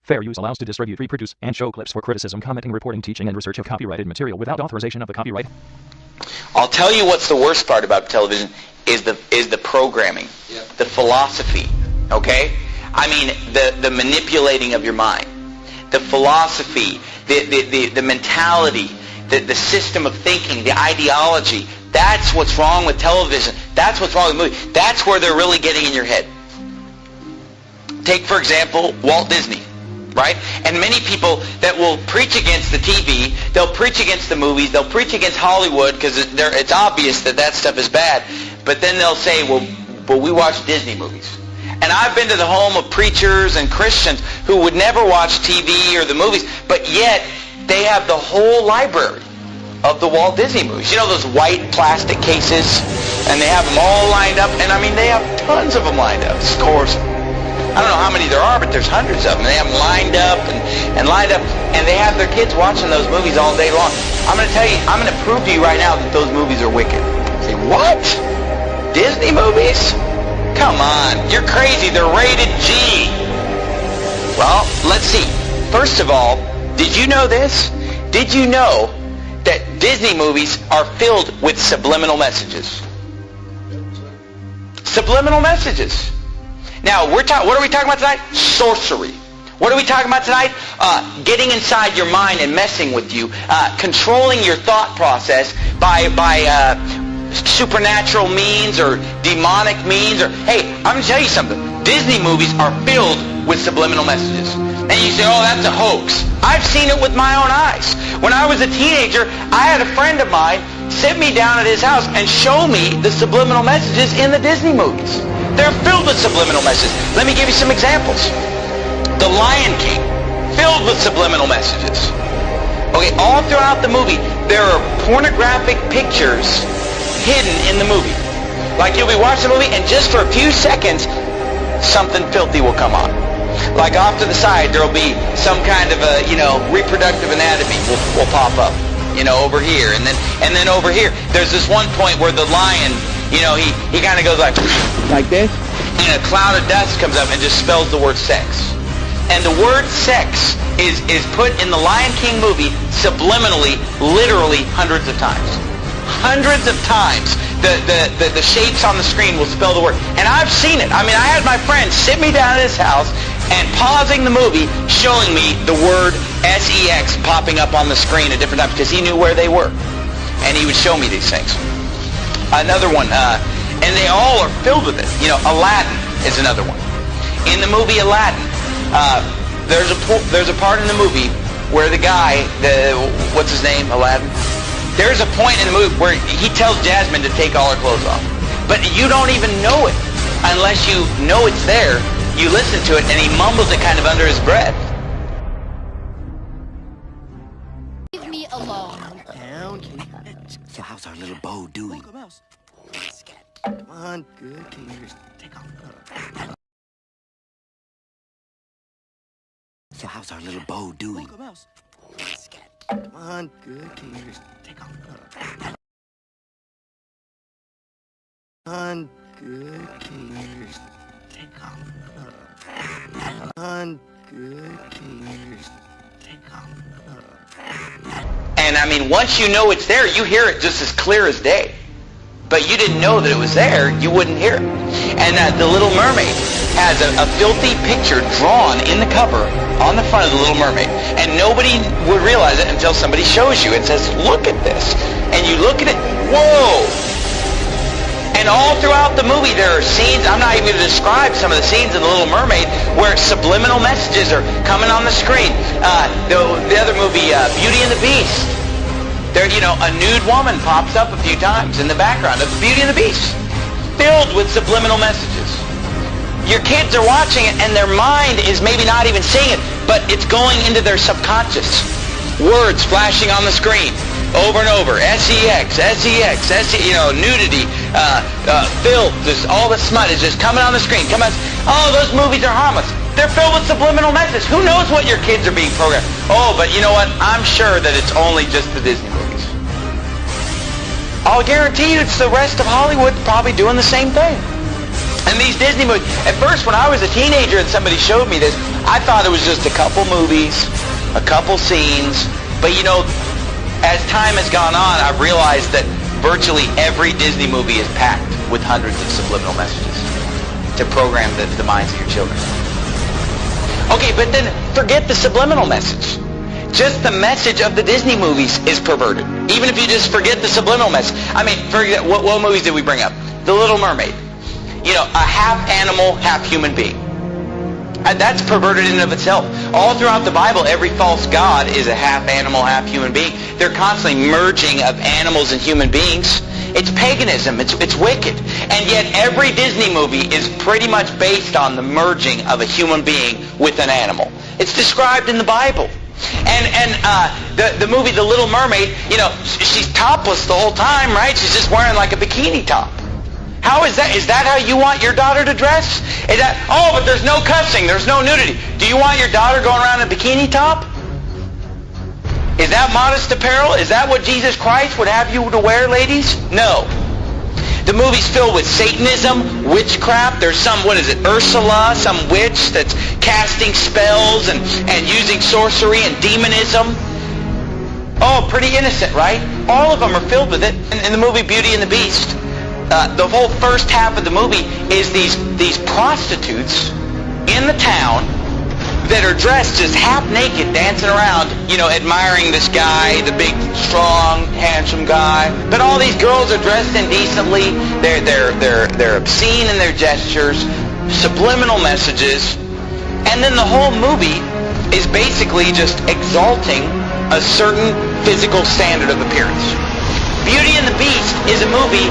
Fair use allows to distribute, reproduce, and show clips for criticism, commenting, reporting, teaching, and research of copyrighted material without authorization of the copyright. I'll tell you what's the worst part about television is the programming, the philosophy, okay? I mean, the manipulating of your mind, the philosophy, the mentality, the system of thinking, the ideology. That's what's wrong with television. That's what's wrong with movies. That's where they're really getting in your head. Take, for example, Walt Disney, right? And many people that will preach against the TV, they'll preach against the movies, they'll preach against Hollywood because it's obvious that stuff is bad. But then they'll say, well, we watch Disney movies. And I've been to the home of preachers and Christians who would never watch TV or the movies, but yet they have the whole library of the Walt Disney movies. You know those white plastic cases? And they have them all lined up. And I mean, they have tons of them lined up. Scores. I don't know how many there are, but there's hundreds of them. They have them lined up and lined up. And they have their kids watching those movies all day long. I'm going to tell you, I'm going to prove to you right now that those movies are wicked. You say, what? Disney movies? Come on. You're crazy. They're rated G. Well, let's see. First of all, did you know this? Did you know that Disney movies are filled with subliminal messages? Subliminal messages. Now, what are we talking about tonight? Sorcery. What are we talking about tonight? Getting inside your mind and messing with you. Controlling your thought process by supernatural means or demonic means. Or hey, I'm going to tell you something. Disney movies are filled with subliminal messages. And you say, oh, that's a hoax. I've seen it with my own eyes. When I was a teenager, I had a friend of mine sit me down at his house and show me the subliminal messages in the Disney movies. They're filled with subliminal messages. Let me give you some examples. The Lion King, filled with subliminal messages. Okay, all throughout the movie, there are pornographic pictures hidden in the movie. Like you'll be watching the movie, and just for a few seconds, something filthy will come on. Like off to the side, there'll be some kind of a, reproductive anatomy will pop up, over here, and then over here. There's this one point where the lion, he kind of goes like this, and a cloud of dust comes up and just spells the word sex. And the word sex is put in the Lion King movie subliminally, literally hundreds of times. Hundreds of times. The shapes on the screen will spell the word. And I've seen it. I mean, I had my friend sit me down at his house and pausing the movie, showing me the word sex popping up on the screen at different times because he knew where they were. And he would show me these things. Another one, and they all are filled with it. Aladdin is another one. In the movie Aladdin, there's a part in the movie where the guy, what's his name, Aladdin? There's a point in the movie where he tells Jasmine to take all her clothes off. But you don't even know it unless you know it's there. You listen to it, and he mumbles it kind of under his breath. Leave me alone. Down. So how's our little beau doing? Come on, good. Can you just take off? So how's our little beau doing? Come on, good. Can you just take off? Come on, good. Can you just take off? Come on, good. Can you just take off? And I mean, once you know it's there, you hear it just as clear as day. But you didn't know that it was there, you wouldn't hear it. And The Little Mermaid has a filthy picture drawn in the cover on the front of The Little Mermaid. And nobody would realize it until somebody shows you and says, look at this. And you look at it, whoa! And all throughout the movie there are scenes, I'm not even going to describe some of the scenes in The Little Mermaid where subliminal messages are coming on the screen. The other movie, Beauty and the Beast. There, a nude woman pops up a few times in the background of Beauty and the Beast, filled with subliminal messages. Your kids are watching it, and their mind is maybe not even seeing it, but it's going into their subconscious. Words flashing on the screen over and over. sex, nudity, filth, all the smut is just coming on the screen. Oh, those movies are harmless. They're filled with subliminal messages. Who knows what your kids are being programmed? Oh, but you know what? I'm sure that it's only just the Disney movies. I'll guarantee you it's the rest of Hollywood probably doing the same thing. And these Disney movies, at first when I was a teenager and somebody showed me this, I thought it was just a couple movies, a couple scenes. But you know, as time has gone on, I've realized that virtually every Disney movie is packed with hundreds of subliminal messages to program the minds of your children. Okay, but then forget the subliminal message. Just the message of the Disney movies is perverted. Even if you just forget the subliminal message. I mean, forget, what movies did we bring up? The Little Mermaid. You know, a half animal, half human being. And that's perverted in and of itself. All throughout the Bible, every false god is a half animal, half human being. They're constantly merging of animals and human beings. It's paganism. It's wicked. And yet every Disney movie is pretty much based on the merging of a human being with an animal. It's described in the Bible. And the movie The Little Mermaid, you know, she's topless the whole time, right? She's just wearing like a bikini top. How is that? Is that how you want your daughter to dress? Is that, oh, but there's no cussing, there's no nudity. Do you want your daughter going around in a bikini top? Is that modest apparel? Is that what Jesus Christ would have you to wear, ladies? No. The movie's filled with Satanism, witchcraft. There's some, what is it, Ursula, some witch that's casting spells and using sorcery and demonism. Oh, pretty innocent, right? All of them are filled with it. In the movie Beauty and the Beast, the whole first half of the movie is these prostitutes in the town that are dressed just half naked, dancing around, you know, admiring this guy, the big, strong, handsome guy. But all these girls are dressed indecently. They're obscene in their gestures, subliminal messages, and then the whole movie is basically just exalting a certain physical standard of appearance. Beauty and the Beast is a movie